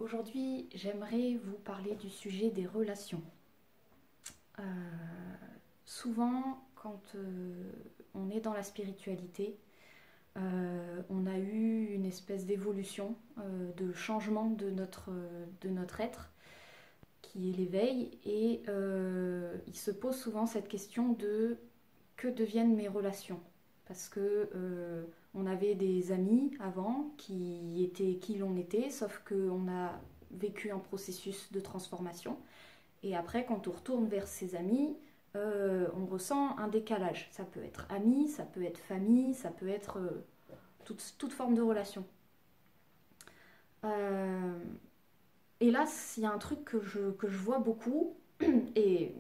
Aujourd'hui, j'aimerais vous parler du sujet des relations. Euh, Souvent, quand on est dans la spiritualité, on a eu une espèce d'évolution, de changement de notre être, qui est l'éveil, et il se pose souvent cette question de que deviennent mes relations? Parce que on avait des amis avant qui étaient qui l'on était, sauf qu'on a vécu un processus de transformation. Et après, quand on retourne vers ses amis, on ressent un décalage. Ça peut être amis, ça peut être famille, ça peut être toute forme de relation. Euh, et là, il y a un truc que je vois beaucoup, et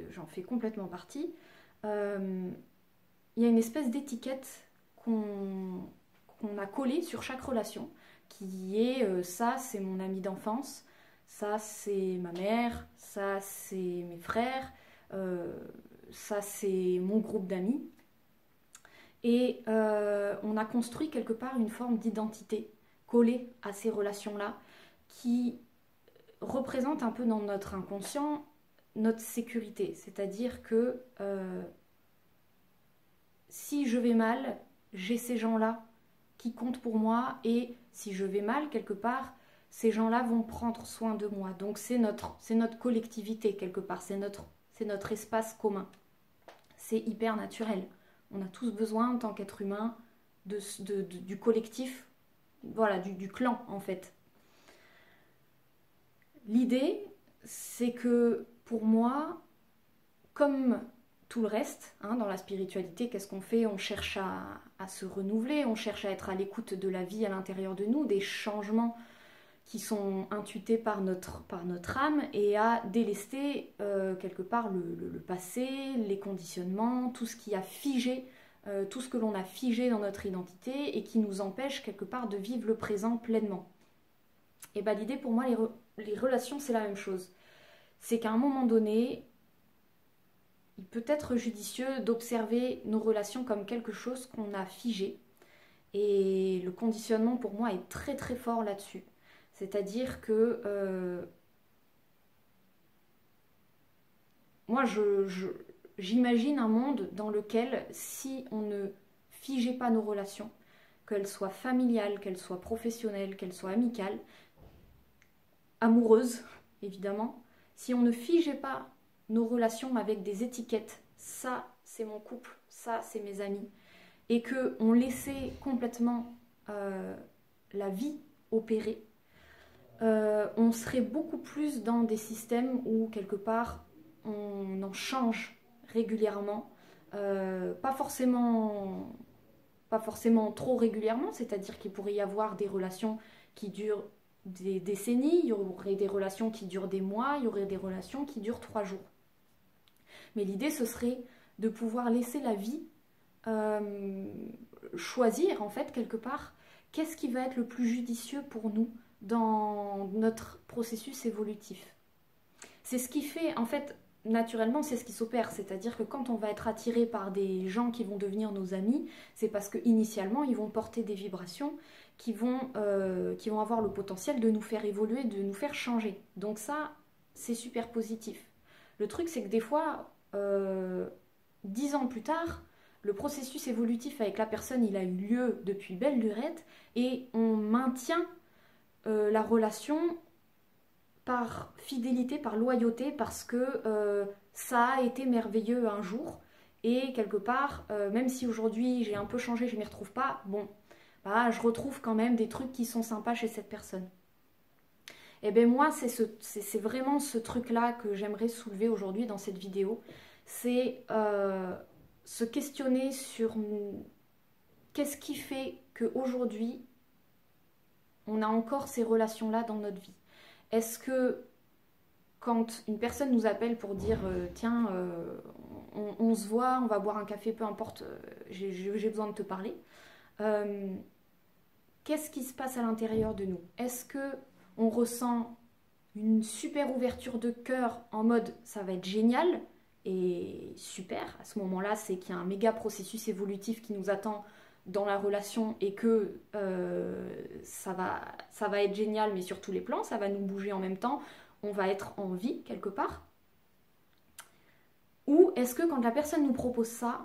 j'en fais complètement partie. Euh, il y a une espèce d'étiquette qu'on a collée sur chaque relation, qui est ça c'est mon ami d'enfance, ça c'est ma mère, ça c'est mes frères, euh, ça c'est mon groupe d'amis. Et on a construit quelque part une forme d'identité collée à ces relations-là, qui représente un peu dans notre inconscient notre sécurité. C'est-à-dire que si je vais mal, j'ai ces gens-là qui comptent pour moi, et si je vais mal quelque part, ces gens-là vont prendre soin de moi. Donc c'est notre collectivité quelque part, c'est notre espace commun. C'est hyper naturel. On a tous besoin en tant qu'être humain du collectif, voilà, du clan en fait. L'idée, c'est que pour moi, comme tout le reste, hein, dans la spiritualité, qu'est-ce qu'on fait? On cherche à se renouveler, on cherche à être à l'écoute de la vie à l'intérieur de nous, des changements qui sont intuités par notre âme, et à délester quelque part le passé, les conditionnements, tout ce qui a figé, tout ce que l'on a figé dans notre identité et qui nous empêche quelque part de vivre le présent pleinement. Et bien l'idée pour moi, les relations, c'est la même chose. C'est qu'à un moment donné, il peut être judicieux d'observer nos relations comme quelque chose qu'on a figé. Et le conditionnement pour moi est très très fort là-dessus. C'est-à-dire que moi j'imagine un monde dans lequel si on ne figeait pas nos relations, qu'elles soient familiales, qu'elles soient professionnelles, qu'elles soient amicales, amoureuses évidemment, si on ne figeait pas nos relations avec des étiquettes, ça c'est mon couple, ça c'est mes amis, et qu'on laissait complètement la vie opérer, on serait beaucoup plus dans des systèmes où quelque part on en change régulièrement, pas forcément trop régulièrement, c'est-à-dire qu'il pourrait y avoir des relations qui durent des décennies, il y aurait des relations qui durent des mois, il y aurait des relations qui durent 3 jours. Mais l'idée, ce serait de pouvoir laisser la vie euh, choisir, en fait, quelque part, qu'est-ce qui va être le plus judicieux pour nous dans notre processus évolutif. C'est ce qui fait, en fait, naturellement, c'est ce qui s'opère. C'est-à-dire que quand on va être attiré par des gens qui vont devenir nos amis, c'est parce qu'initialement, ils vont porter des vibrations qui vont avoir le potentiel de nous faire évoluer, de nous faire changer. Donc ça, c'est super positif. Le truc, c'est que des fois, 10 ans plus tard, le processus évolutif avec la personne, il a eu lieu depuis belle lurette, et on maintient la relation par fidélité, par loyauté, parce que ça a été merveilleux un jour, et quelque part, même si aujourd'hui j'ai un peu changé, je ne m'y retrouve pas, bon, bah, je retrouve quand même des trucs qui sont sympas chez cette personne. Et bien moi, c'est vraiment ce truc-là que j'aimerais soulever aujourd'hui dans cette vidéo, c'est se questionner sur qu'est-ce qui fait qu'aujourd'hui, on a encore ces relations-là dans notre vie. Est-ce que quand une personne nous appelle pour dire tiens, on se voit, on va boire un café, peu importe, j'ai besoin de te parler, qu'est-ce qui se passe à l'intérieur de nous? Est-ce que on ressent une super ouverture de cœur en mode ça va être génial et super? À ce moment-là, c'est qu'il y a un méga processus évolutif qui nous attend dans la relation et que ça va être génial, mais sur tous les plans, ça va nous bouger en même temps, on va être en vie quelque part? Ou est-ce que quand la personne nous propose ça,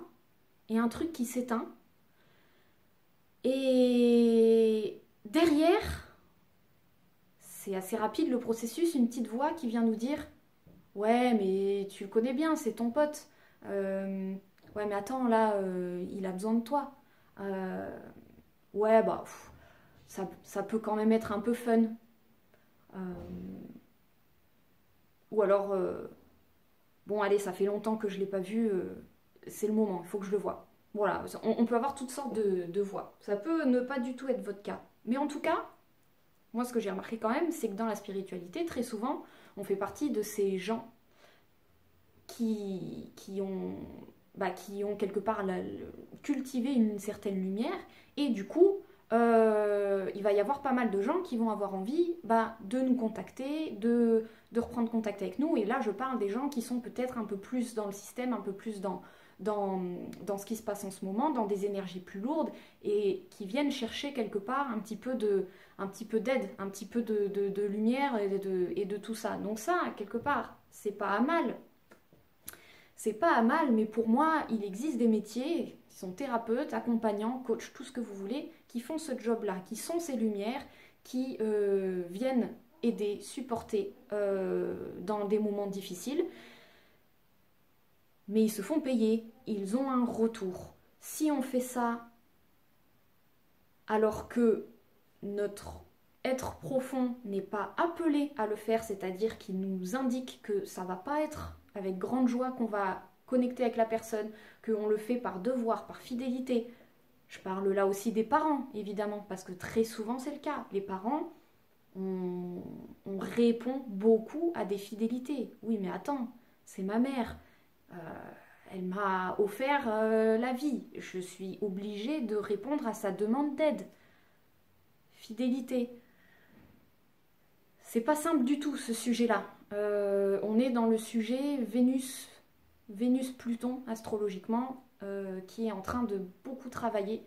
il y a un truc qui s'éteint et derrière, c'est assez rapide le processus, une petite voix qui vient nous dire ouais, mais tu le connais bien, c'est ton pote. Ouais, mais attends, là, il a besoin de toi. Euh, ouais, bah, ça peut quand même être un peu fun. Euh, ou alors, bon, allez, ça fait longtemps que je ne l'ai pas vu, c'est le moment, il faut que je le voie. Voilà, on peut avoir toutes sortes de voix. Ça peut ne pas du tout être votre cas. Mais en tout cas, moi, ce que j'ai remarqué quand même, c'est que dans la spiritualité, très souvent, on fait partie de ces gens qui ont quelque part cultivé une certaine lumière et du coup il va y avoir pas mal de gens qui vont avoir envie de nous contacter, de reprendre contact avec nous et là je parle des gens qui sont peut-être un peu plus dans le système, un peu plus dans ce qui se passe en ce moment, dans des énergies plus lourdes et qui viennent chercher quelque part un petit peu d'aide, un petit peu de lumière et de tout ça. Donc ça, quelque part, c'est pas à mal. C'est pas à mal, mais pour moi, il existe des métiers qui sont thérapeutes, accompagnants, coachs, tout ce que vous voulez, qui font ce job-là, qui sont ces lumières, qui viennent aider, supporter dans des moments difficiles, mais ils se font payer, ils ont un retour. Si on fait ça alors que notre être profond n'est pas appelé à le faire, c'est-à-dire qu'il nous indique que ça va pas être avec grande joie qu'on va connecter avec la personne, qu'on le fait par devoir, par fidélité. Je parle là aussi des parents, évidemment, parce que très souvent c'est le cas. Les parents, on répond beaucoup à des fidélités. Oui, mais attends, c'est ma mère. Euh, Elle m'a offert la vie. Je suis obligée de répondre à sa demande d'aide. Fidélité. C'est pas simple du tout ce sujet-là. On est dans le sujet Vénus-Pluton astrologiquement, qui est en train de beaucoup travailler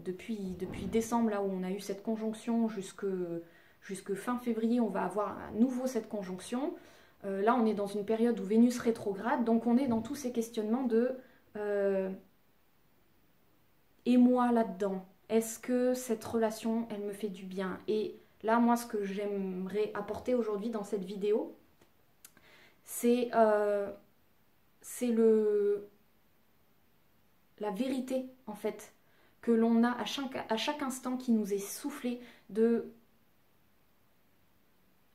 depuis décembre, là où on a eu cette conjonction jusque fin février, on va avoir à nouveau cette conjonction. Là, on est dans une période où Vénus rétrograde, donc on est dans tous ces questionnements de et moi là-dedans, est-ce que cette relation, elle me fait du bien? Et là, moi, ce que j'aimerais apporter aujourd'hui dans cette vidéo, c'est le la vérité, en fait, que l'on a à chaque instant qui nous est soufflé de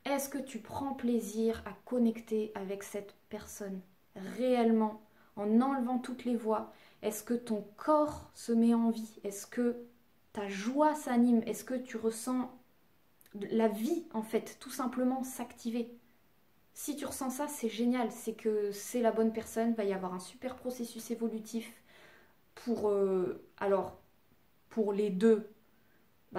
est-ce que tu prends plaisir à connecter avec cette personne réellement en enlevant toutes les voix? Est-ce que ton corps se met en vie? Est-ce que ta joie s'anime? Est-ce que tu ressens la vie en fait tout simplement s'activer? Si tu ressens ça, c'est génial, c'est que c'est la bonne personne, va y avoir un super processus évolutif alors pour les deux.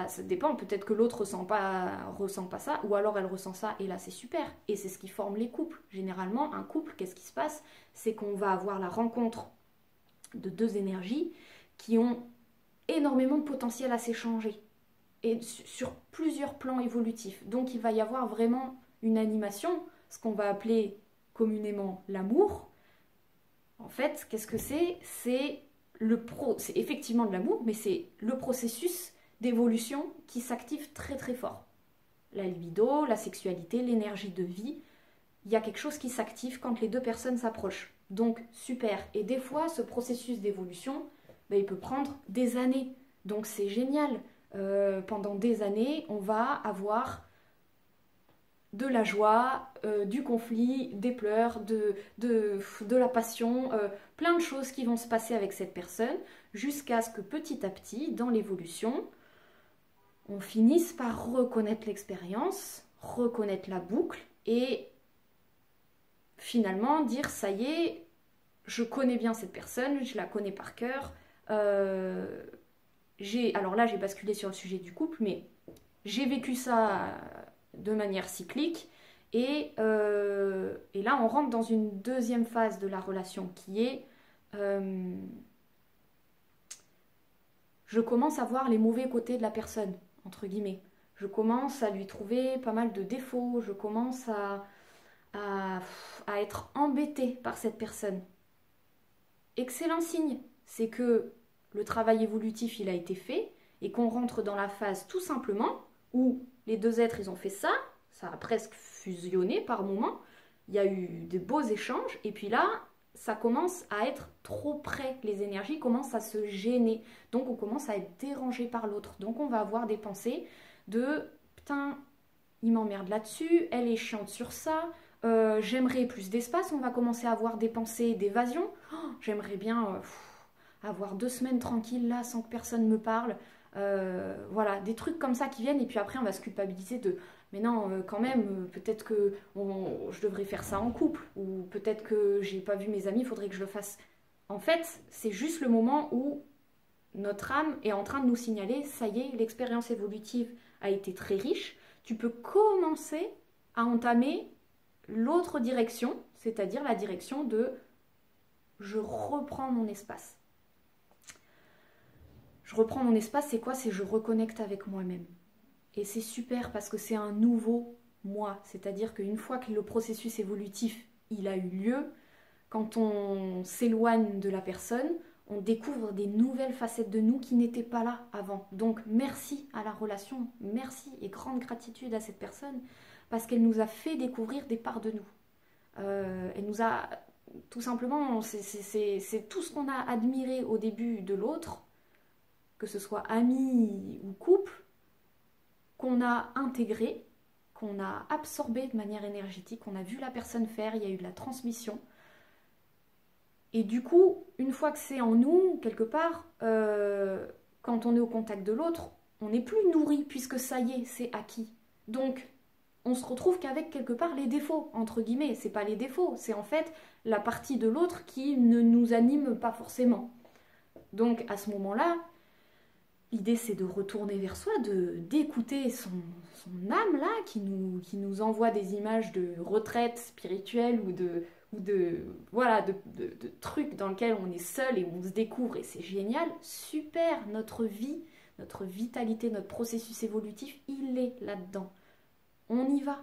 Ça dépend, peut-être que l'autre ressent pas ça, ou alors elle ressent ça, et là c'est super. Et c'est ce qui forme les couples. Généralement, un couple, qu'est-ce qui se passe? C'est qu'on va avoir la rencontre de deux énergies qui ont énormément de potentiel à s'échanger, et sur plusieurs plans évolutifs. Donc il va y avoir vraiment une animation, ce qu'on va appeler communément l'amour. En fait, qu'est-ce que c'est? C'est effectivement de l'amour, mais c'est le processus d'évolution qui s'active très très fort. La libido, la sexualité, l'énergie de vie, il y a quelque chose qui s'active quand les deux personnes s'approchent. Donc super. Et des fois, ce processus d'évolution, il peut prendre des années. Donc c'est génial. Pendant des années, on va avoir de la joie, du conflit, des pleurs, de la passion, plein de choses qui vont se passer avec cette personne, jusqu'à ce que petit à petit, dans l'évolution, on finisse par reconnaître l'expérience, reconnaître la boucle et finalement dire ça y est, je connais bien cette personne, je la connais par cœur. Alors là, j'ai basculé sur le sujet du couple, mais j'ai vécu ça de manière cyclique. Et là, on rentre dans une deuxième phase de la relation qui est je commence à voir les mauvais côtés de la personne, entre guillemets. Je commence à lui trouver pas mal de défauts, je commence à être embêtée par cette personne. Excellent signe, c'est que le travail évolutif, il a été fait et qu'on rentre dans la phase tout simplement où les deux êtres, ils ont fait ça, ça a presque fusionné par moments, il y a eu de beaux échanges et puis là, ça commence à être trop près, les énergies commencent à se gêner, donc on commence à être dérangé par l'autre, donc on va avoir des pensées de putain, il m'emmerde là-dessus, elle est chiante sur ça, j'aimerais plus d'espace, on va commencer à avoir des pensées d'évasion, oh, j'aimerais bien avoir 2 semaines tranquilles là sans que personne me parle, voilà, des trucs comme ça qui viennent et puis après on va se culpabiliser de mais non, quand même, peut-être que je devrais faire ça en couple, ou peut-être que j'ai pas vu mes amis, il faudrait que je le fasse. En fait, c'est juste le moment où notre âme est en train de nous signaler, ça y est, l'expérience évolutive a été très riche, tu peux commencer à entamer l'autre direction, c'est-à-dire la direction de je reprends mon espace. Je reprends mon espace, c'est quoi? C'est je reconnecte avec moi-même. Et c'est super parce que c'est un nouveau moi. C'est-à-dire qu'une fois que le processus évolutif il a eu lieu, quand on s'éloigne de la personne, on découvre des nouvelles facettes de nous qui n'étaient pas là avant. Donc merci à la relation, merci et grande gratitude à cette personne parce qu'elle nous a fait découvrir des parts de nous. Elle nous a tout simplement, c'est tout ce qu'on a admiré au début de l'autre, que ce soit ami ou couple, qu'on a intégré, qu'on a absorbé de manière énergétique, on a vu la personne faire, il y a eu de la transmission. Et du coup, une fois que c'est en nous, quelque part, quand on est au contact de l'autre, on n'est plus nourri puisque ça y est, c'est acquis. Donc, on se retrouve qu'avec quelque part les défauts, entre guillemets. C'est pas les défauts, c'est en fait la partie de l'autre qui ne nous anime pas forcément. Donc, à ce moment-là, l'idée, c'est de retourner vers soi, d'écouter son âme, là, qui nous envoie des images de retraite spirituelle ou de trucs dans lesquels on est seul et on se découvre et c'est génial. Super, notre vie, notre vitalité, notre processus évolutif, il est là-dedans. On y va.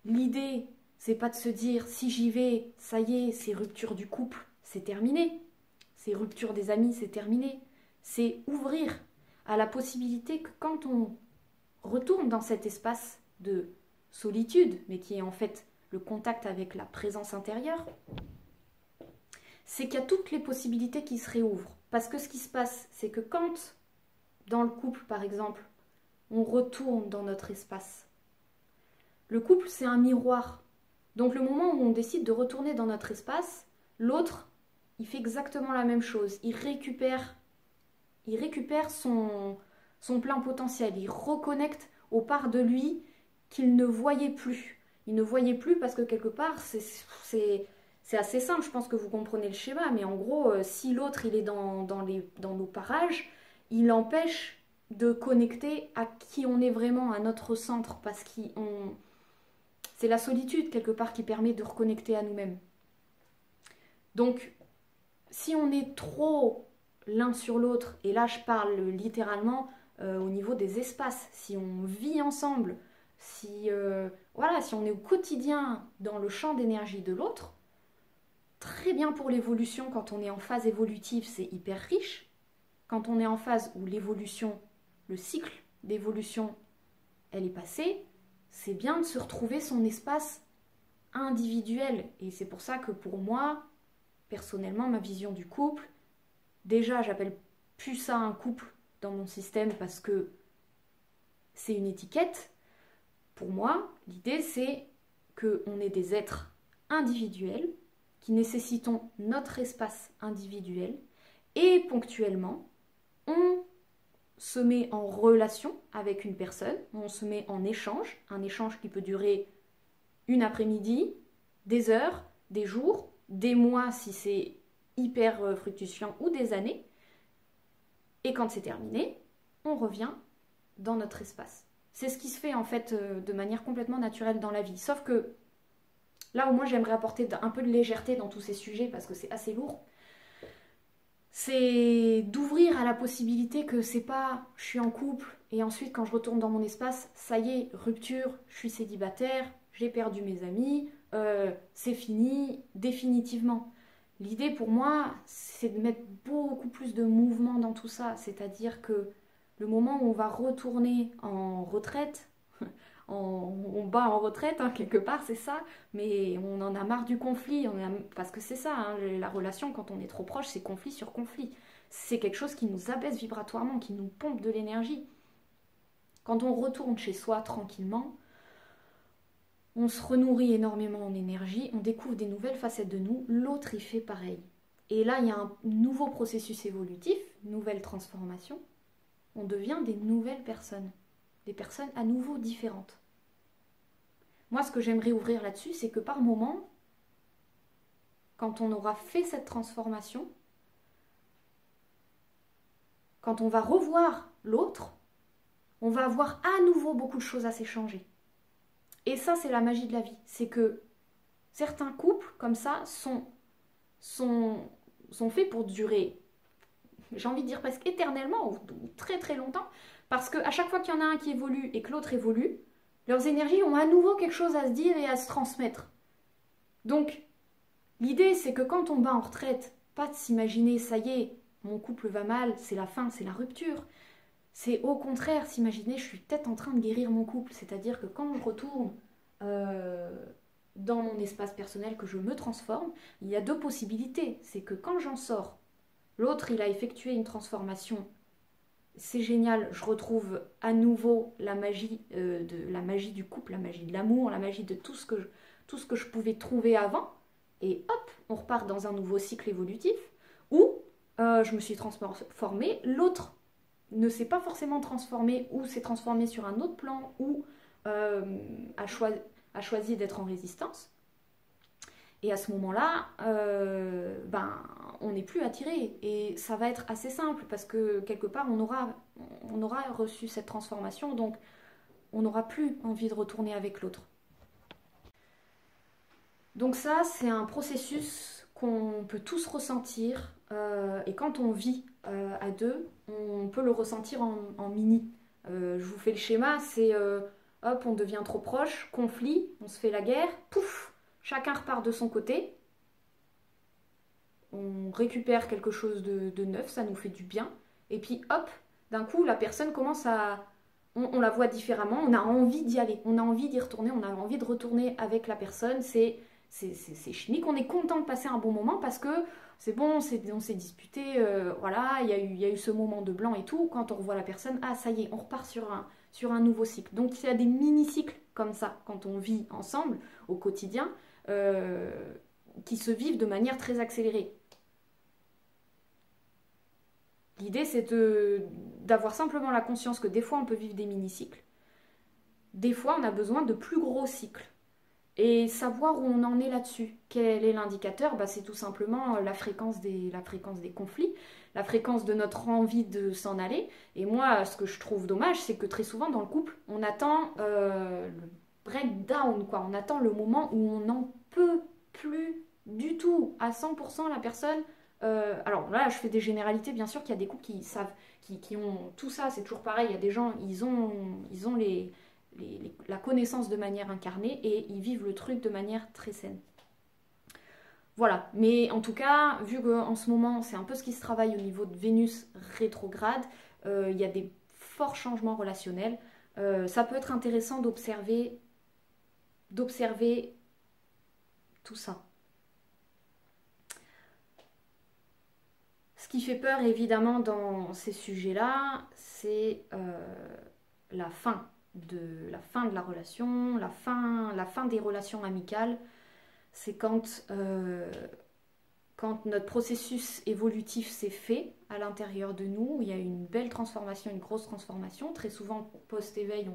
L'idée, c'est pas de se dire, si j'y vais, ça y est, c'est rupture du couple, c'est terminé. C'est rupture des amis, c'est terminé. C'est ouvrir à la possibilité que quand on retourne dans cet espace de solitude, mais qui est en fait le contact avec la présence intérieure, c'est qu'il y a toutes les possibilités qui se réouvrent. Parce que ce qui se passe, c'est que quand, dans le couple par exemple, on retourne dans notre espace, le couple c'est un miroir. Donc le moment où on décide de retourner dans notre espace, l'autre, il fait exactement la même chose. Il récupère son plein potentiel, il reconnecte aux parts de lui qu'il ne voyait plus. Il ne voyait plus parce que quelque part, c'est assez simple, je pense que vous comprenez le schéma, mais en gros, si l'autre il est dans nos parages, il empêche de connecter à qui on est vraiment, à notre centre, parce que c'est la solitude quelque part qui permet de reconnecter à nous-mêmes. Donc, si on est trop l'un sur l'autre, et là je parle littéralement au niveau des espaces, si on vit ensemble, si on est au quotidien dans le champ d'énergie de l'autre, très bien pour l'évolution, quand on est en phase évolutive, c'est hyper riche. Quand on est en phase où l'évolution, le cycle d'évolution, elle est passée, c'est bien de se retrouver son espace individuel. Et c'est pour ça que pour moi, personnellement, ma vision du couple, déjà, j'appelle plus ça un couple dans mon système parce que c'est une étiquette. Pour moi, l'idée, c'est qu'on est des êtres individuels qui nécessitons notre espace individuel et ponctuellement, on se met en relation avec une personne, on se met en échange, un échange qui peut durer une après-midi, des heures, des jours, des mois si c'est hyper fructifiant ou des années. Et quand c'est terminé, on revient dans notre espace. C'est ce qui se fait en fait de manière complètement naturelle dans la vie. Sauf que là où moi j'aimerais apporter un peu de légèreté dans tous ces sujets parce que c'est assez lourd. c'est d'ouvrir à la possibilité que c'est pas je suis en couple et ensuite quand je retourne dans mon espace, ça y est, rupture, je suis célibataire, j'ai perdu mes amis, c'est fini définitivement. L'idée pour moi, c'est de mettre beaucoup plus de mouvement dans tout ça, c'est-à-dire que le moment où on va retourner en retraite, on bat en retraite, hein, quelque part, c'est ça, mais on en a marre du conflit, parce que c'est ça, hein, la relation, quand on est trop proche, c'est conflit sur conflit. C'est quelque chose qui nous abaisse vibratoirement, qui nous pompe de l'énergie. Quand on retourne chez soi tranquillement, on se renourrit énormément en énergie, on découvre des nouvelles facettes de nous, l'autre y fait pareil. Et là, il y a un nouveau processus évolutif, nouvelle transformation, on devient des nouvelles personnes, des personnes à nouveau différentes. Moi, ce que j'aimerais ouvrir là-dessus, c'est que par moment, quand on aura fait cette transformation, quand on va revoir l'autre, on va avoir à nouveau beaucoup de choses à s'échanger. Et ça, c'est la magie de la vie. C'est que certains couples, comme ça, sont faits pour durer, j'ai envie de dire presque éternellement, ou très très longtemps, parce qu'à chaque fois qu'il y en a un qui évolue et que l'autre évolue, leurs énergies ont à nouveau quelque chose à se dire et à se transmettre. Donc, l'idée, c'est que quand on bat en retraite, pas de s'imaginer, ça y est, mon couple va mal, c'est la fin, c'est la rupture. C'est au contraire s'imaginer, je suis peut-être en train de guérir mon couple. C'est-à-dire que quand je retourne dans mon espace personnel, que je me transforme, il y a deux possibilités. C'est que quand j'en sors, l'autre, il a effectué une transformation. C'est génial, je retrouve à nouveau la magie, la magie du couple, la magie de l'amour, la magie de tout ce que je pouvais trouver avant. Et hop, on repart dans un nouveau cycle évolutif où je me suis transformée, l'autre ne s'est pas forcément transformé ou s'est transformé sur un autre plan ou a choisi d'être en résistance. Et à ce moment-là, on n'est plus attiré. Et ça va être assez simple parce que quelque part, on aura reçu cette transformation, donc on n'aura plus envie de retourner avec l'autre. Donc ça, c'est un processus qu'on peut tous ressentir. Et quand on vit à deux, on peut le ressentir en mini. Je vous fais le schéma, c'est hop, on devient trop proche, conflit, on se fait la guerre, pouf, chacun repart de son côté. On récupère quelque chose de neuf, ça nous fait du bien. Et puis hop, d'un coup, la personne commence à... On la voit différemment, on a envie d'y aller, on a envie d'y retourner, on a envie de retourner avec la personne. C'est chimique, on est content de passer un bon moment parce que c'est bon, on s'est disputé, voilà, il y a eu ce moment de blanc et tout. Quand on revoit la personne, ah ça y est, on repart sur un nouveau cycle. Donc il y a des mini-cycles comme ça quand on vit ensemble au quotidien qui se vivent de manière très accélérée. L'idée, c'est d'avoir simplement la conscience que des fois, on peut vivre des mini-cycles. Des fois, on a besoin de plus gros cycles. Et savoir où on en est là-dessus. Quel est l'indicateur? C'est tout simplement la fréquence des conflits, la fréquence de notre envie de s'en aller. Et moi, ce que je trouve dommage, c'est que très souvent, dans le couple, on attend le breakdown, quoi. On attend le moment où on n'en peut plus du tout, à 100%, la personne. Alors là, je fais des généralités, bien sûr qu'il y a des couples qui savent, qui ont tout ça, c'est toujours pareil. Il y a des gens, ils ont la connaissance de manière incarnée et ils vivent le truc de manière très saine. Voilà, mais en tout cas, vu qu'en ce moment, c'est un peu ce qui se travaille au niveau de Vénus rétrograde, il y a des forts changements relationnels. Ça peut être intéressant d'observer tout ça. Ce qui fait peur, évidemment, dans ces sujets-là, c'est la fin de la relation, la fin des relations amicales. C'est quand notre processus évolutif s'est fait à l'intérieur de nous, il y a eu une belle transformation, une grosse transformation. Très souvent, post-éveil,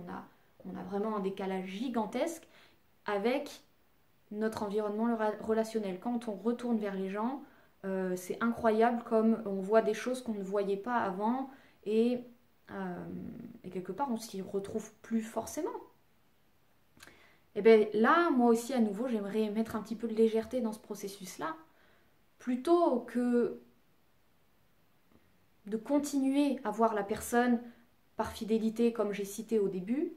on a vraiment un décalage gigantesque avec notre environnement relationnel. Quand on retourne vers les gens, c'est incroyable comme on voit des choses qu'on ne voyait pas avant et quelque part on s'y retrouve plus forcément. Et bien là, moi aussi à nouveau, j'aimerais mettre un petit peu de légèreté dans ce processus-là, plutôt que de continuer à voir la personne par fidélité, comme j'ai cité au début,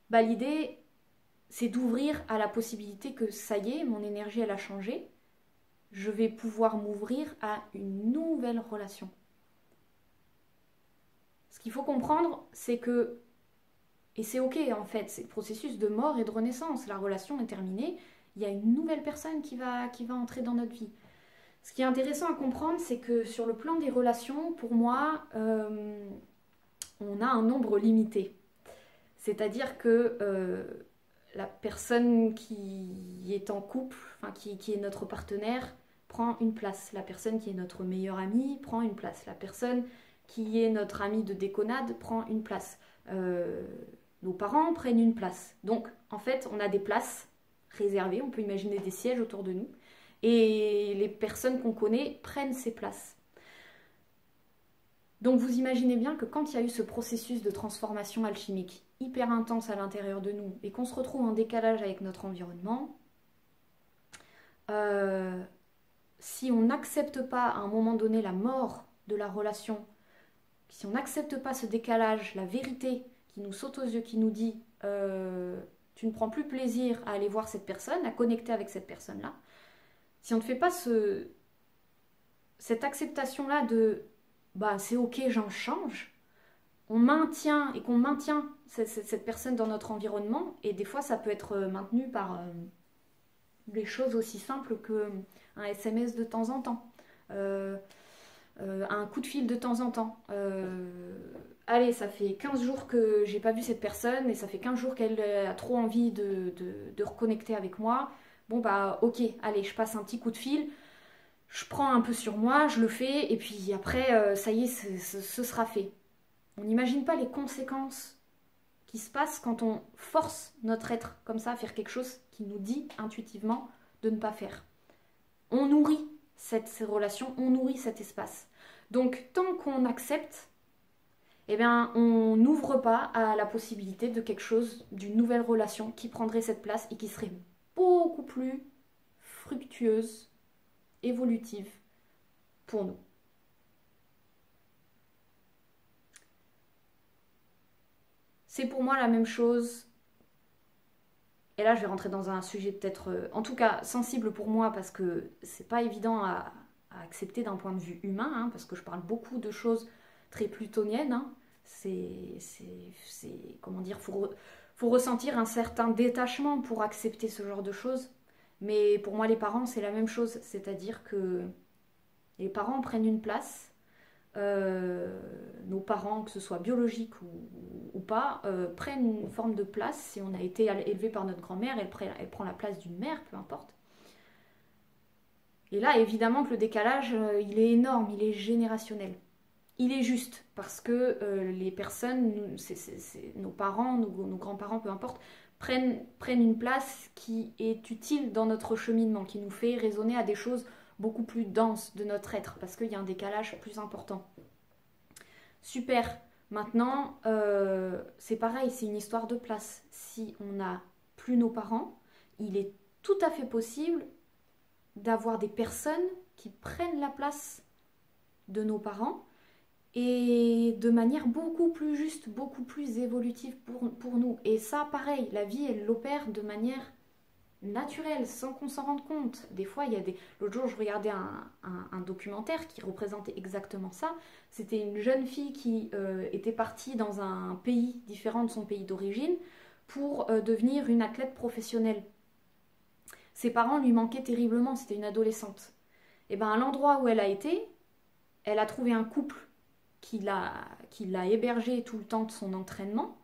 bah, l'idée, c'est d'ouvrir à la possibilité que ça y est, mon énergie, elle a changé. Je vais pouvoir m'ouvrir à une nouvelle relation. Ce qu'il faut comprendre, c'est que, et c'est ok en fait, c'est le processus de mort et de renaissance. La relation est terminée, il y a une nouvelle personne qui va entrer dans notre vie. Ce qui est intéressant à comprendre, c'est que sur le plan des relations, pour moi, on a un nombre limité. C'est-à-dire que la personne qui est en couple, enfin qui est notre partenaire, prend une place. La personne qui est notre meilleure amie prend une place. La personne qui est notre amie de déconnade prend une place. Nos parents prennent une place. Donc, en fait, on a des places réservées. On peut imaginer des sièges autour de nous. Et les personnes qu'on connaît prennent ces places. Donc vous imaginez bien que quand il y a eu ce processus de transformation alchimique hyper intense à l'intérieur de nous et qu'on se retrouve en décalage avec notre environnement, si on n'accepte pas à un moment donné la mort de la relation, si on n'accepte pas ce décalage, la vérité qui nous saute aux yeux, qui nous dit tu ne prends plus plaisir à aller voir cette personne, à connecter avec cette personne-là, si on ne fait pas cette acceptation-là de bah c'est ok, j'en change, on maintient et qu'on maintient cette personne dans notre environnement, et des fois ça peut être maintenu par des choses aussi simples qu'un SMS de temps en temps, un coup de fil de temps en temps. Allez, ça fait 15 jours que j'ai pas vu cette personne et ça fait 15 jours qu'elle a trop envie de reconnecter avec moi. Bon bah ok, allez, je passe un petit coup de fil, je prends un peu sur moi, je le fais, et puis après, ça y est, ce sera fait. On n'imagine pas les conséquences qui se passent quand on force notre être comme ça à faire quelque chose qui nous dit intuitivement de ne pas faire. On nourrit ces relations, on nourrit cet espace. Donc tant qu'on accepte, eh bien, on n'ouvre pas à la possibilité de quelque chose, d'une nouvelle relation qui prendrait cette place et qui serait beaucoup plus fructueuse, évolutive pour nous. C'est pour moi la même chose. Et là, je vais rentrer dans un sujet peut-être, en tout cas, sensible pour moi parce que c'est pas évident à accepter d'un point de vue humain, hein, parce que je parle beaucoup de choses très plutoniennes. Hein. Comment dire, faut ressentir un certain détachement pour accepter ce genre de choses. Mais pour moi, les parents, c'est la même chose. C'est-à-dire que les parents prennent une place. Nos parents, que ce soit biologiques ou pas, prennent une forme de place. Si on a été élevé par notre grand-mère, elle prend la place d'une mère, peu importe. Et là, évidemment que le décalage, il est énorme, il est générationnel. Il est juste, parce que les personnes, nos parents, nos grands-parents, peu importe, prennent une place qui est utile dans notre cheminement, qui nous fait raisonner à des choses beaucoup plus denses de notre être, parce qu'il y a un décalage plus important. Super. Maintenant, c'est pareil, c'est une histoire de place. Si on n'a plus nos parents, il est tout à fait possible d'avoir des personnes qui prennent la place de nos parents et de manière beaucoup plus juste, beaucoup plus évolutive pour nous. Et ça, pareil, la vie, elle l'opère de manière naturelle, sans qu'on s'en rende compte. Des fois, il y a des... L'autre jour, je regardais un documentaire qui représentait exactement ça. C'était une jeune fille qui était partie dans un pays différent de son pays d'origine pour devenir une athlète professionnelle. Ses parents lui manquaient terriblement, c'était une adolescente. Et bien, à l'endroit où elle a été, elle a trouvé un couple qui l'a hébergée tout le temps de son entraînement,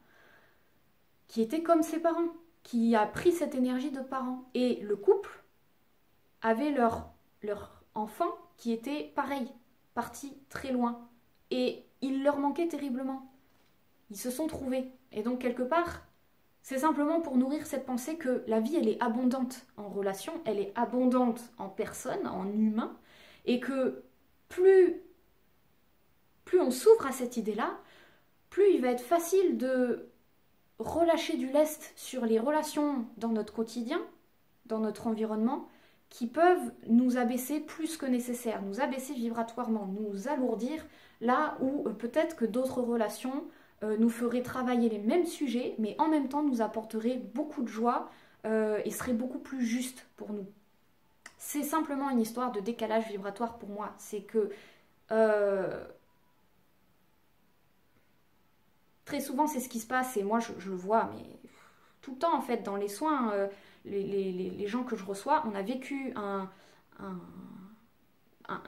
qui était comme ses parents, qui a pris cette énergie de parents. Et le couple avait leur enfant qui était pareil, parti très loin. Et il leur manquait terriblement. Ils se sont trouvés. Et donc, quelque part, c'est simplement pour nourrir cette pensée que la vie, elle est abondante en relation, elle est abondante en personnes, en humains, et que plus on s'ouvre à cette idée-là, plus il va être facile de relâcher du lest sur les relations dans notre quotidien, dans notre environnement, qui peuvent nous abaisser plus que nécessaire, nous abaisser vibratoirement, nous alourdir, là où peut-être que d'autres relations nous feraient travailler les mêmes sujets, mais en même temps nous apporteraient beaucoup de joie et seraient beaucoup plus justes pour nous. C'est simplement une histoire de décalage vibratoire pour moi. C'est que très souvent c'est ce qui se passe, et moi je le vois, mais tout le temps en fait, dans les soins, les gens que je reçois, on a vécu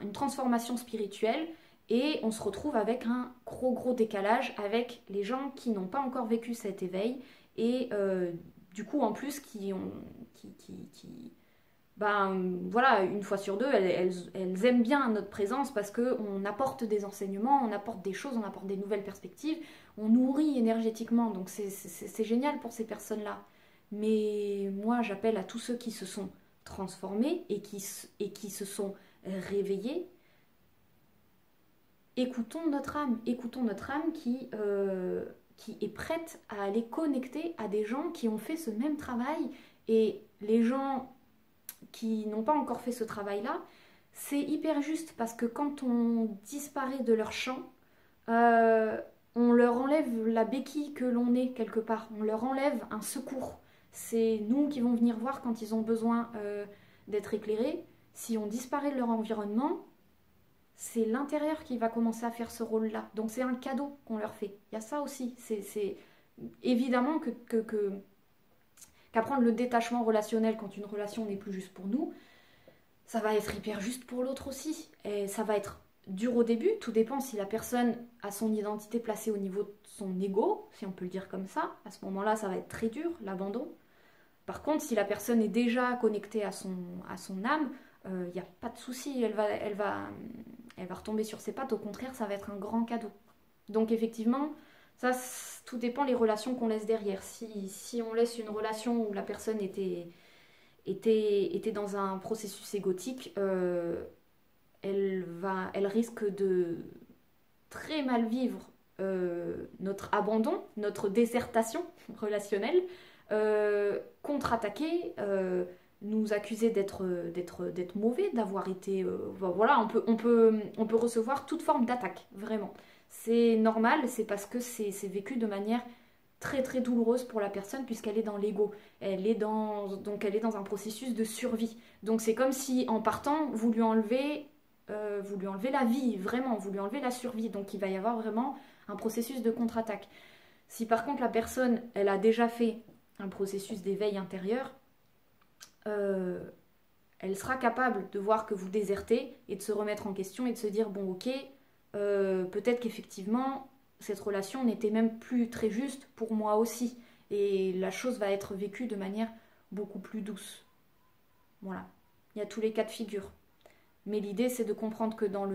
une transformation spirituelle et on se retrouve avec un gros décalage avec les gens qui n'ont pas encore vécu cet éveil et du coup en plus ben voilà, une fois sur deux, elles aiment bien notre présence parce qu'on apporte des enseignements, on apporte des choses, on apporte des nouvelles perspectives, on nourrit énergétiquement, donc c'est génial pour ces personnes-là. Mais moi, j'appelle à tous ceux qui se sont transformés et qui se sont réveillés. Écoutons notre âme qui est prête à aller connecter à des gens qui ont fait ce même travail. Et les gens qui n'ont pas encore fait ce travail-là, c'est hyper juste parce que quand on disparaît de leur champ, on leur enlève la béquille que l'on est quelque part, on leur enlève un secours. C'est nous qui vont venir voir quand ils ont besoin d'être éclairés. Si on disparaît de leur environnement, c'est l'intérieur qui va commencer à faire ce rôle-là. Donc c'est un cadeau qu'on leur fait. Il y a ça aussi. C'est évidemment qu'apprendre le détachement relationnel quand une relation n'est plus juste pour nous, ça va être hyper juste pour l'autre aussi. Et ça va être dur au début, tout dépend si la personne a son identité placée au niveau de son ego, si on peut le dire comme ça. À ce moment-là, ça va être très dur, l'abandon. Par contre, si la personne est déjà connectée à son âme, il n'y a pas de souci, elle va retomber sur ses pattes. Au contraire, ça va être un grand cadeau. Donc effectivement, ça, tout dépend des relations qu'on laisse derrière. Si on laisse une relation où la personne était dans un processus égotique, elle risque de très mal vivre notre abandon, notre désertation relationnelle, contre-attaquer, nous accuser d'être mauvais, d'avoir été... voilà, on peut recevoir toute forme d'attaque, vraiment. C'est normal, c'est parce que c'est vécu de manière très douloureuse pour la personne puisqu'elle est dans l'ego. Donc elle est dans un processus de survie. Donc c'est comme si en partant, vous lui enlevez la vie, vraiment, vous lui enlevez la survie. Donc il va y avoir vraiment un processus de contre-attaque. Si par contre la personne, elle a déjà fait un processus d'éveil intérieur, elle sera capable de voir que vous désertez et de se remettre en question et de se dire, bon ok, peut-être qu'effectivement, cette relation n'était même plus très juste pour moi aussi. Et la chose va être vécue de manière beaucoup plus douce. Voilà. Il y a tous les cas de figure. Mais l'idée, c'est de comprendre que dans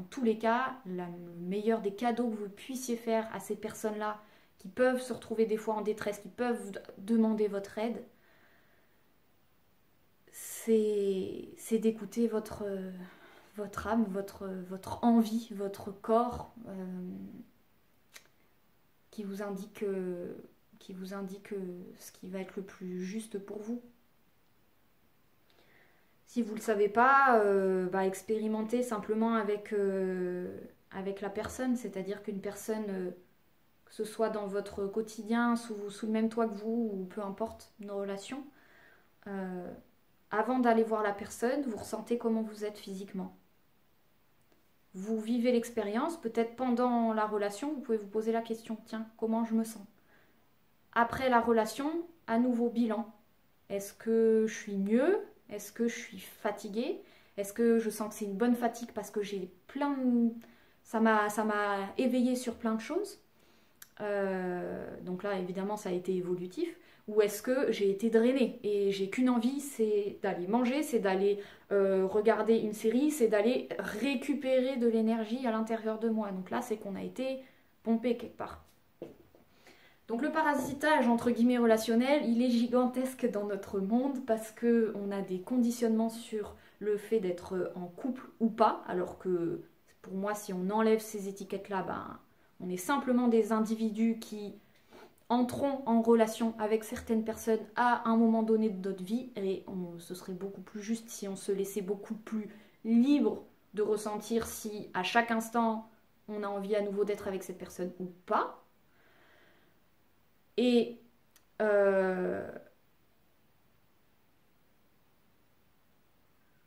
tous les cas, le meilleur des cadeaux que vous puissiez faire à ces personnes-là, qui peuvent se retrouver des fois en détresse, qui peuvent demander votre aide, c'est d'écouter votre âme, votre envie, votre corps qui vous indique ce qui va être le plus juste pour vous. Si vous ne le savez pas, expérimentez simplement avec la personne, c'est-à-dire qu'une personne, que ce soit dans votre quotidien, sous le même toit que vous, ou peu importe nos relations, avant d'aller voir la personne, vous ressentez comment vous êtes physiquement. Vous vivez l'expérience, peut-être pendant la relation, vous pouvez vous poser la question, tiens, comment je me sens? Après la relation, à nouveau bilan. Est-ce que je suis mieux? Est-ce que je suis fatiguée? Est-ce que je sens que c'est une bonne fatigue parce que j'ai ça m'a éveillée sur plein de choses? Donc là, évidemment, ça a été évolutif. Ou est-ce que j'ai été drainée et j'ai qu'une envie, c'est d'aller manger, c'est d'aller regarder une série, c'est d'aller récupérer de l'énergie à l'intérieur de moi. Donc là, c'est qu'on a été pompé quelque part. Donc le parasitage, entre guillemets, relationnel, il est gigantesque dans notre monde parce qu'on a des conditionnements sur le fait d'être en couple ou pas, alors que pour moi, si on enlève ces étiquettes-là, on est simplement des individus qui entrons en relation avec certaines personnes à un moment donné de notre vie, et ce serait beaucoup plus juste si on se laissait beaucoup plus libre de ressentir si à chaque instant on a envie à nouveau d'être avec cette personne ou pas. Et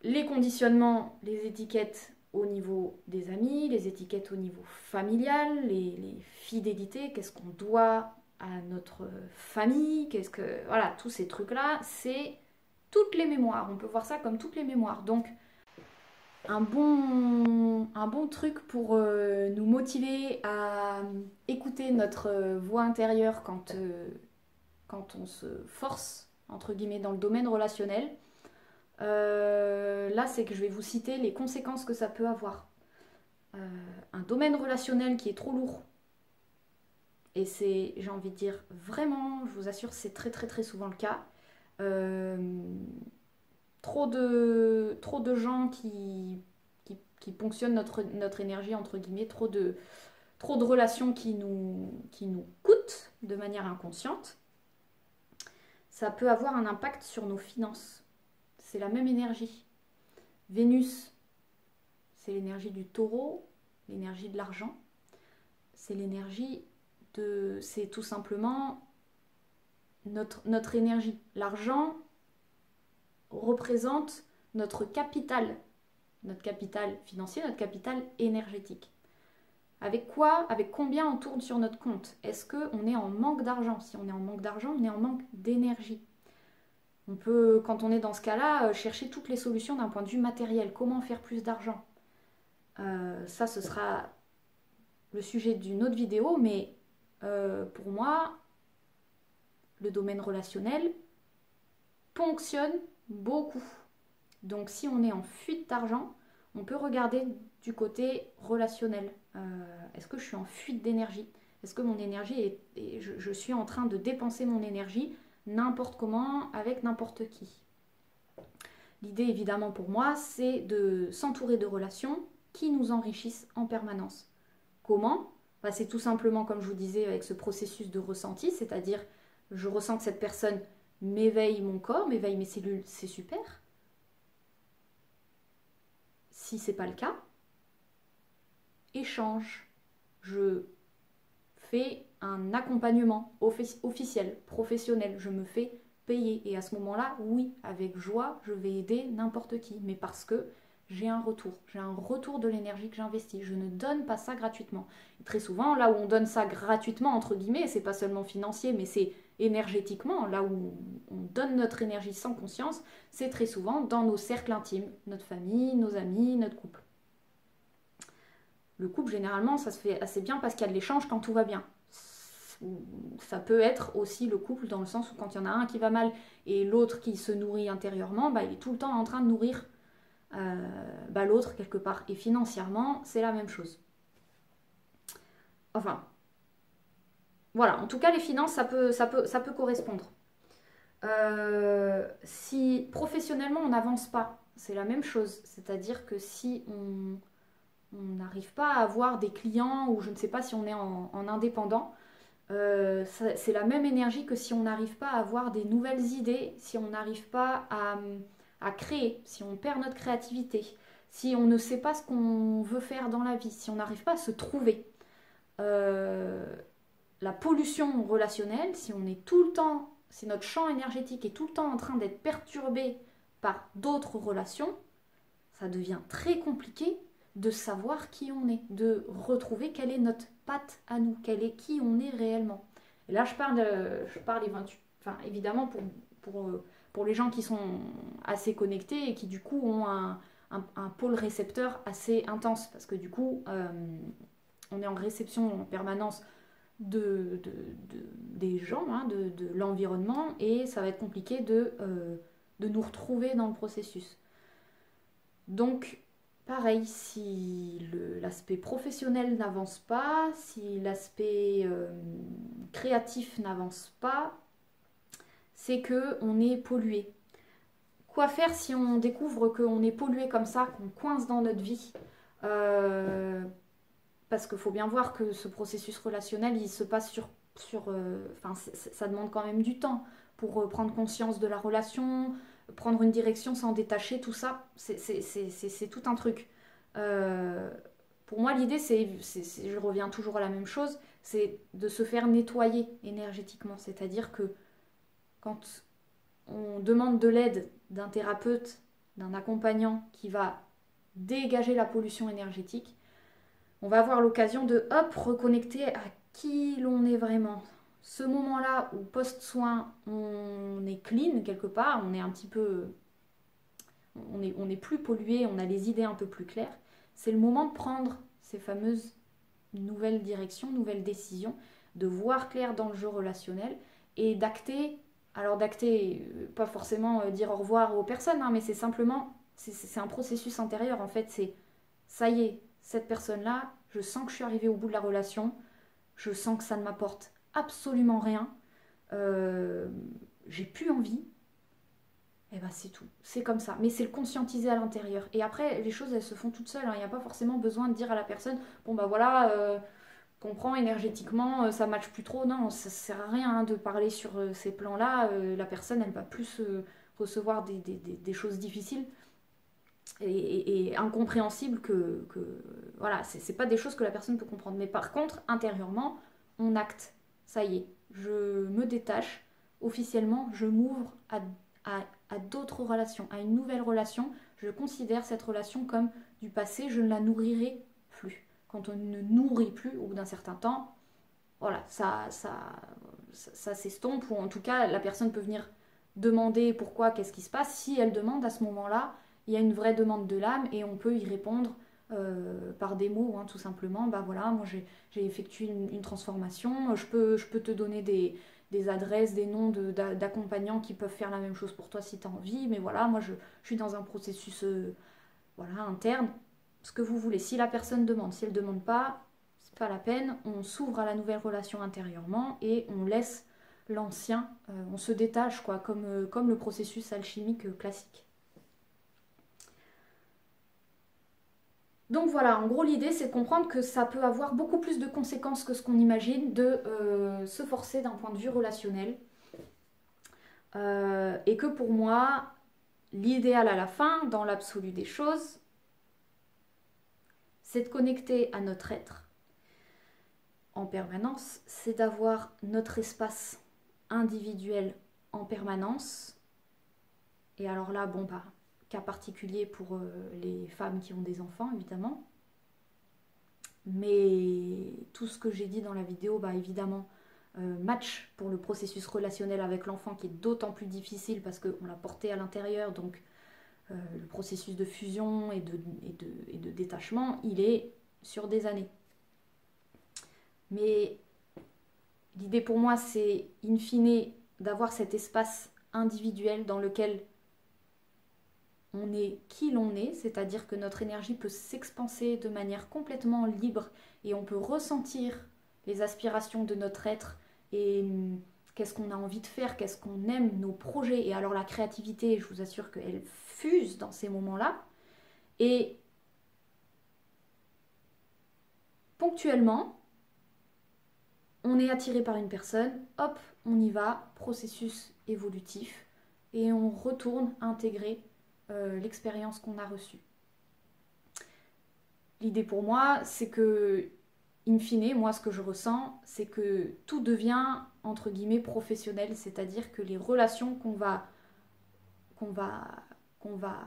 les conditionnements, les étiquettes au niveau des amis, les étiquettes au niveau familial, les fidélités, qu'est-ce qu'on doit à notre famille, qu'est-ce que... Voilà, tous ces trucs-là, c'est toutes les mémoires. On peut voir ça comme toutes les mémoires. Donc, un bon truc pour nous motiver à écouter notre voix intérieure quand on se force, entre guillemets, dans le domaine relationnel. Là, c'est que je vais vous citer les conséquences que ça peut avoir. Un domaine relationnel qui est trop lourd, et c'est, j'ai envie de dire, vraiment, je vous assure, c'est très très très souvent le cas. Trop de gens qui ponctionnent notre énergie, entre guillemets, trop de relations qui nous coûtent de manière inconsciente. Ça peut avoir un impact sur nos finances. C'est la même énergie. Vénus, c'est l'énergie du taureau, l'énergie de l'argent. C'est l'énergie de... C'est tout simplement notre énergie. L'argent représente notre capital financier, notre capital énergétique. Avec quoi, avec combien on tourne sur notre compte? Est-ce qu'on est en manque d'argent? Si on est en manque d'argent, on est en manque d'énergie. On peut, quand on est dans ce cas-là, chercher toutes les solutions d'un point de vue matériel. Comment faire plus d'argent? Ça, ce sera le sujet d'une autre vidéo, mais pour moi, le domaine relationnel ponctionne beaucoup. Donc si on est en fuite d'argent, on peut regarder du côté relationnel. Est-ce que je suis en fuite d'énergie? Est-ce que mon énergie je suis en train de dépenser mon énergie n'importe comment, avec n'importe qui? L'idée évidemment pour moi, c'est de s'entourer de relations qui nous enrichissent en permanence. Comment? C'est tout simplement, comme je vous disais, avec ce processus de ressenti, c'est-à-dire je ressens que cette personne m'éveille mon corps, m'éveille mes cellules, c'est super. Si ce n'est pas le cas, échange. Je fais un accompagnement officiel, professionnel, je me fais payer. Et à ce moment-là, oui, avec joie, je vais aider n'importe qui, mais parce que j'ai un retour de l'énergie que j'investis. Je ne donne pas ça gratuitement. Et très souvent, là où on donne ça gratuitement, entre guillemets, c'est pas seulement financier, mais c'est énergétiquement, là où on donne notre énergie sans conscience, c'est très souvent dans nos cercles intimes, notre famille, nos amis, notre couple. Le couple, généralement, ça se fait assez bien parce qu'il y a de l'échange quand tout va bien. Ça peut être aussi le couple dans le sens où quand il y en a un qui va mal et l'autre qui se nourrit intérieurement, il est tout le temps en train de nourrir l'autre quelque part. Et financièrement, c'est la même chose. Enfin, voilà. En tout cas, les finances, ça peut correspondre. Si professionnellement, on n'avance pas, c'est la même chose. C'est-à-dire que si on n'arrive pas à avoir des clients ou je ne sais pas si on est en indépendant, c'est la même énergie que si on n'arrive pas à avoir des nouvelles idées, si on n'arrive pas à créer, si on perd notre créativité, si on ne sait pas ce qu'on veut faire dans la vie, si on n'arrive pas à se trouver. La pollution relationnelle, si on est tout le temps, si notre champ énergétique est tout le temps en train d'être perturbé par d'autres relations, ça devient très compliqué de savoir qui on est, de retrouver quelle est notre patte à nous, qui on est réellement. Et là, je parle évidemment pour les gens qui sont assez connectés et qui du coup ont un pôle récepteur assez intense, parce que du coup, on est en réception en permanence des gens, de l'environnement, et ça va être compliqué de nous retrouver dans le processus. Donc, pareil, si l'aspect professionnel n'avance pas, si l'aspect créatif n'avance pas, c'est qu'on est pollué. Quoi faire si on découvre qu'on est pollué comme ça, qu'on coince dans notre vie? Parce qu'il faut bien voir que ce processus relationnel, il se passe sur Enfin, ça demande quand même du temps pour prendre conscience de la relation, prendre une direction, s'en détacher, tout ça, c'est tout un truc. Euh, pour moi, l'idée, je reviens toujours à la même chose, c'est de se faire nettoyer énergétiquement. C'est-à-dire que quand on demande de l'aide d'un thérapeute, d'un accompagnant qui va dégager la pollution énergétique, on va avoir l'occasion de, hop, reconnecter à qui l'on est vraiment. Ce moment-là où post-soin, on est clean quelque part, on est un petit peu... on est plus pollué, on a les idées un peu plus claires, c'est le moment de prendre ces fameuses nouvelles directions, nouvelles décisions, de voir clair dans le jeu relationnel et d'acter. Alors d'acter, pas forcément dire au revoir aux personnes, hein, mais c'est simplement, c'est un processus intérieur en fait, c'est ça y est, cette personne-là, je sens que je suis arrivée au bout de la relation, je sens que ça ne m'apporte absolument rien, euh, j'ai plus envie, et ben c'est tout, c'est comme ça. Mais c'est le conscientiser à l'intérieur. Et après, les choses, elles se font toutes seules, hein. Il n'y a pas forcément besoin de dire à la personne, bon bah voilà, comprends énergétiquement, ça matche plus trop. Non, ça sert à rien, hein, de parler sur ces plans-là. La personne, elle va plus recevoir des choses difficiles et incompréhensibles voilà, c'est pas des choses que la personne peut comprendre. Mais par contre, intérieurement, on acte. Ça y est, je me détache. Officiellement, je m'ouvre à d'autres relations, à une nouvelle relation. Je considère cette relation comme du passé, je ne la nourrirai plus. Quand on ne nourrit plus, au bout d'un certain temps, voilà, ça s'estompe, ou en tout cas, la personne peut venir demander pourquoi, qu'est-ce qui se passe. Si elle demande, à ce moment-là, il y a une vraie demande de l'âme et on peut y répondre par des mots, hein, tout simplement. Bah voilà, moi j'ai effectué une transformation, je peux te donner des adresses, des noms d'accompagnants qui peuvent faire la même chose pour toi si tu as envie, mais voilà, moi je suis dans un processus voilà, interne, ce que vous voulez. Si la personne demande, si elle ne demande pas, c'est pas la peine, on s'ouvre à la nouvelle relation intérieurement et on laisse l'ancien, on se détache, quoi, comme le processus alchimique classique. Donc voilà, en gros l'idée c'est de comprendre que ça peut avoir beaucoup plus de conséquences que ce qu'on imagine de se forcer d'un point de vue relationnel. Et que pour moi, l'idéal à la fin, dans l'absolu des choses, c'est de connecter à notre être en permanence, c'est d'avoir notre espace individuel en permanence. Et alors là, bon, bah, cas particulier pour les femmes qui ont des enfants, évidemment. Mais tout ce que j'ai dit dans la vidéo, bah, évidemment, match pour le processus relationnel avec l'enfant qui est d'autant plus difficile parce qu'on l'a porté à l'intérieur. Donc, le processus de fusion et de détachement, il est sur des années. Mais l'idée pour moi, c'est in fine d'avoir cet espace individuel dans lequel on est qui l'on est, c'est-à-dire que notre énergie peut s'expanser de manière complètement libre et on peut ressentir les aspirations de notre être et qu'est-ce qu'on a envie de faire, qu'est-ce qu'on aime, nos projets. Et alors la créativité, je vous assure qu'elle fuse dans ces moments-là. Et ponctuellement, on est attiré par une personne, hop, on y va, processus évolutif, et on retourne intégrer l'expérience qu'on a reçue. L'idée pour moi, c'est que, in fine, moi ce que je ressens, c'est que tout devient, entre guillemets, professionnel, c'est-à-dire que les relations qu'on va, qu'on va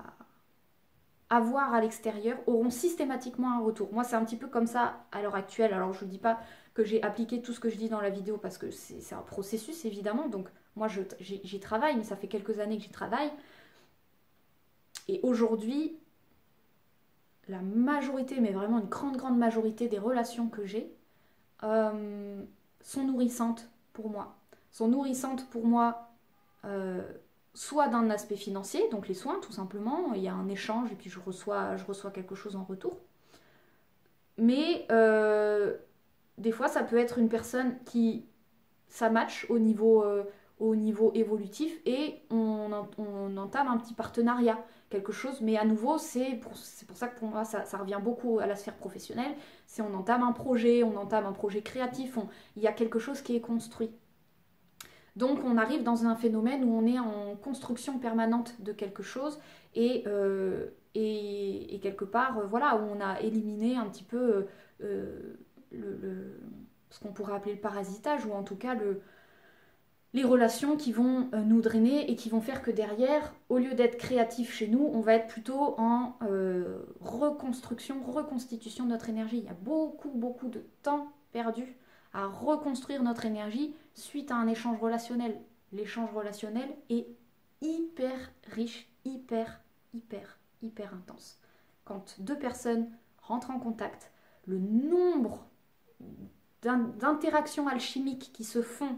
avoir à l'extérieur auront systématiquement un retour. Moi, c'est un petit peu comme ça à l'heure actuelle. Alors, je ne dis pas que j'ai appliqué tout ce que je dis dans la vidéo parce que c'est un processus, évidemment. Donc, moi, j'y travaille, mais ça fait quelques années que j'y travaille. Et aujourd'hui, la majorité, mais vraiment une grande, grande majorité des relations que j'ai sont nourrissantes pour moi. Sont nourrissantes pour moi soit d'un aspect financier, donc les soins tout simplement, il y a un échange et puis je reçois quelque chose en retour. Mais des fois ça peut être une personne qui, ça match au niveau évolutif et on entame un petit partenariat. quelque chose. Mais à nouveau, c'est pour ça que pour moi, ça revient beaucoup à la sphère professionnelle. C'est on entame un projet créatif, il y a quelque chose qui est construit. Donc on arrive dans un phénomène où on est en construction permanente de quelque chose et quelque part, voilà, où on a éliminé un petit peu ce qu'on pourrait appeler le parasitage, ou en tout cas les relations qui vont nous drainer et qui vont faire que derrière, au lieu d'être créatif chez nous, on va être plutôt en reconstitution de notre énergie. Il y a beaucoup, beaucoup de temps perdu à reconstruire notre énergie suite à un échange relationnel. L'échange relationnel est hyper riche, hyper intense. Quand deux personnes rentrent en contact, le nombre d'interactions alchimiques qui se font,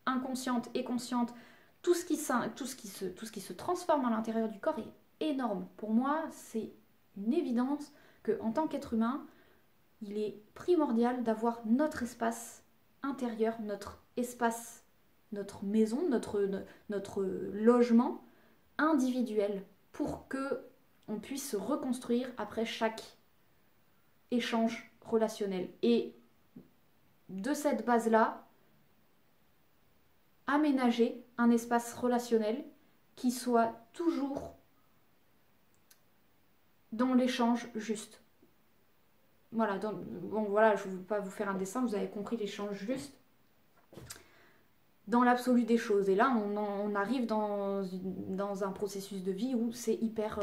inconscientes et conscientes, tout ce qui se transforme à l'intérieur du corps est énorme. Pour moi, c'est une évidence qu'en tant qu'être humain, il est primordial d'avoir notre espace intérieur, notre espace, notre maison, notre logement individuel pour que on puisse se reconstruire après chaque échange relationnel. Et de cette base-là, aménager un espace relationnel qui soit toujours dans l'échange juste. Voilà, bon voilà, je ne veux pas vous faire un dessin, vous avez compris l'échange juste. Dans l'absolu des choses. Et là, on arrive dans un processus de vie où c'est hyper...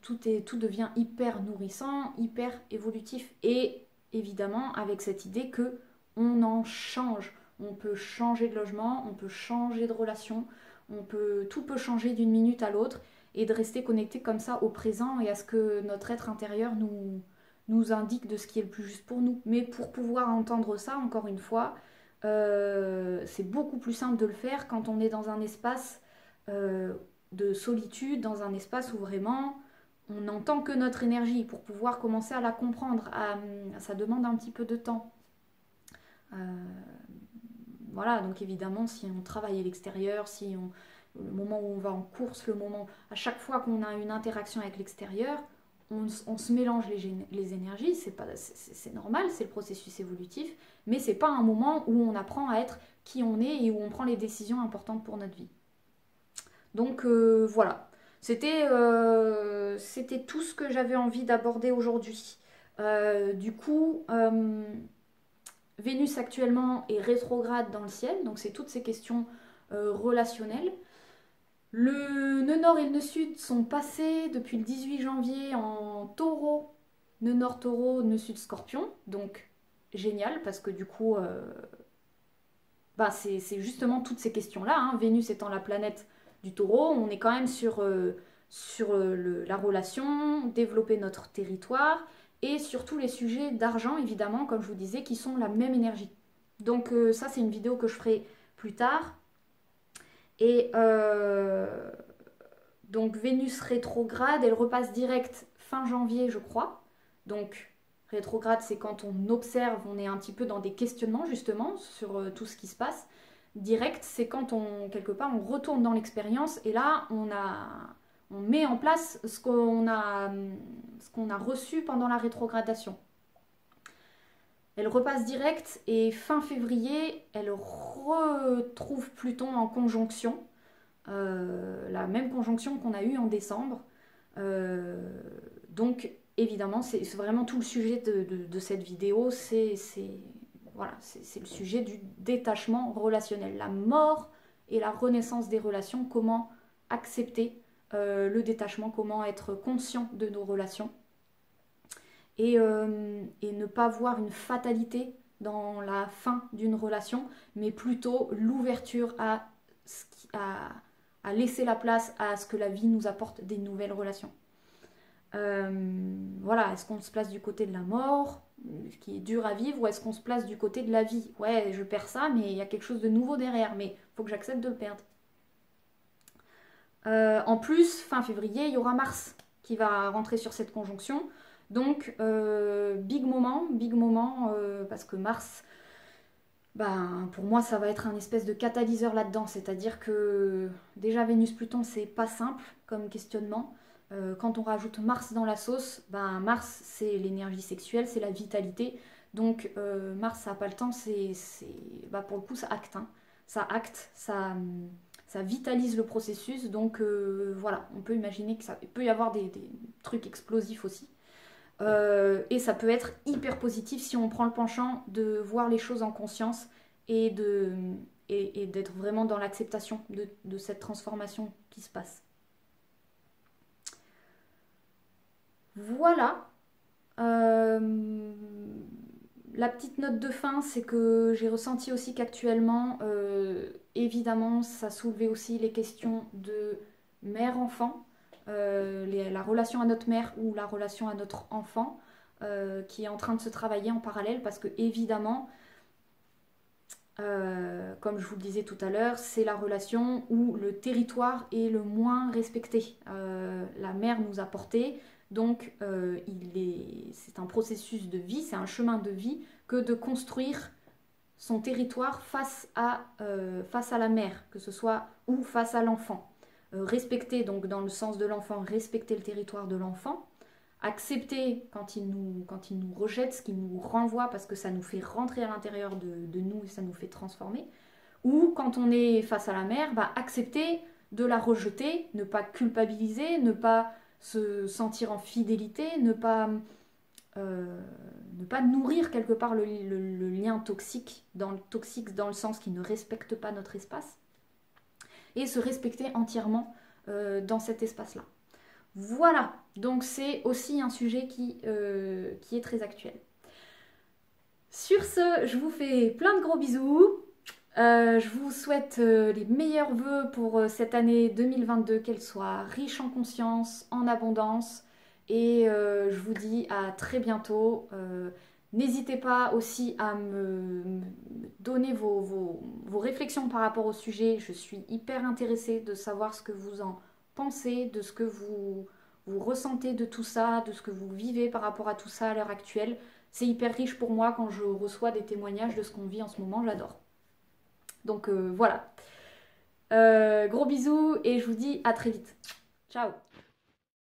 tout devient hyper nourrissant, hyper évolutif. Et évidemment, avec cette idée que on en change. On peut changer de logement, on peut changer de relation, tout peut changer d'une minute à l'autre, et de rester connecté comme ça au présent et à ce que notre être intérieur nous indique de ce qui est le plus juste pour nous. Mais pour pouvoir entendre ça, encore une fois, c'est beaucoup plus simple de le faire quand on est dans un espace de solitude, dans un espace où vraiment on n'entend que notre énergie. Pour pouvoir commencer à la comprendre, ça demande un petit peu de temps. Voilà, donc évidemment, si on travaille à l'extérieur, le moment où on va en course, à chaque fois qu'on a une interaction avec l'extérieur, on se mélange les énergies, c'est normal, c'est le processus évolutif, mais c'est pas un moment où on apprend à être qui on est et où on prend les décisions importantes pour notre vie. Donc voilà, c'était tout ce que j'avais envie d'aborder aujourd'hui. Du coup, Vénus actuellement est rétrograde dans le ciel, donc c'est toutes ces questions relationnelles. Le nœud nord et le nœud sud sont passés depuis le 18 janvier en taureau, nœud nord taureau, nœud sud scorpion, donc génial parce que du coup, c'est justement toutes ces questions-là, hein. Vénus étant la planète du taureau, on est quand même sur la relation, développer notre territoire, et sur tous les sujets d'argent, évidemment, comme je vous disais, qui sont la même énergie. Donc ça, c'est une vidéo que je ferai plus tard. Et donc Vénus rétrograde, elle repasse direct fin janvier, je crois. Donc rétrograde, c'est quand on observe, on est un petit peu dans des questionnements, justement, sur tout ce qui se passe. Direct, c'est quand quelque part, on retourne dans l'expérience, et là, on met en place ce qu'on a reçu pendant la rétrogradation. Elle repasse direct et fin février, elle retrouve Pluton en conjonction, la même conjonction qu'on a eue en décembre. Donc évidemment, c'est vraiment tout le sujet de cette vidéo, c'est le sujet du détachement relationnel, la mort et la renaissance des relations, comment accepter le détachement, comment être conscient de nos relations et ne pas voir une fatalité dans la fin d'une relation, mais plutôt l'ouverture à laisser la place à ce que la vie nous apporte des nouvelles relations. Voilà, est-ce qu'on se place du côté de la mort, ce qui est dur à vivre, ou est-ce qu'on se place du côté de la vie? Ouais, je perds ça, mais il y a quelque chose de nouveau derrière, mais il faut que j'accepte de le perdre. En plus, fin février, il y aura Mars qui va rentrer sur cette conjonction. Donc, big moment, parce que Mars Ben, pour moi, ça va être un espèce de catalyseur là-dedans. C'est-à-dire que déjà Vénus-Pluton, c'est pas simple comme questionnement. Quand on rajoute Mars dans la sauce, ben Mars, c'est l'énergie sexuelle, c'est la vitalité. Donc Mars, ça n'a pas le temps, bah, pour le coup, ça acte, hein. Ça acte, ça vitalise le processus. Donc voilà, on peut imaginer que ça il peut y avoir des trucs explosifs aussi. Et ça peut être hyper positif si on prend le penchant de voir les choses en conscience et et d'être vraiment dans l'acceptation de cette transformation qui se passe. Voilà. Euh, la petite note de fin, c'est que j'ai ressenti aussi qu'actuellement, évidemment, ça soulevait aussi les questions de mère-enfant, la relation à notre mère ou la relation à notre enfant, qui est en train de se travailler en parallèle parce que, évidemment, comme je vous le disais tout à l'heure, c'est la relation où le territoire est le moins respecté. La mère nous a portés, donc c'est un processus de vie, c'est un chemin de vie que de construire son territoire face à la mère, que ce soit ou face à l'enfant. Respecter, donc dans le sens de l'enfant, respecter le territoire de l'enfant, accepter quand il nous rejette, ce qui nous renvoie parce que ça nous fait rentrer à l'intérieur de nous et ça nous fait transformer. Ou quand on est face à la mère, bah, accepter de la rejeter, ne pas culpabiliser, ne pas se sentir en fidélité, euh, ne pas nourrir quelque part le lien toxique dans le sens qui ne respecte pas notre espace, et se respecter entièrement dans cet espace-là. Voilà, donc c'est aussi un sujet qui est très actuel. Sur ce, je vous fais plein de gros bisous. Je vous souhaite les meilleurs vœux pour cette année 2022, qu'elle soit riche en conscience, en abondance. Et je vous dis à très bientôt. N'hésitez pas aussi à me donner vos réflexions par rapport au sujet. Je suis hyper intéressée de savoir ce que vous en pensez, de ce que vous ressentez de tout ça, de ce que vous vivez par rapport à tout ça à l'heure actuelle. C'est hyper riche pour moi quand je reçois des témoignages de ce qu'on vit en ce moment, j'adore. Donc voilà. Gros bisous et je vous dis à très vite. Ciao.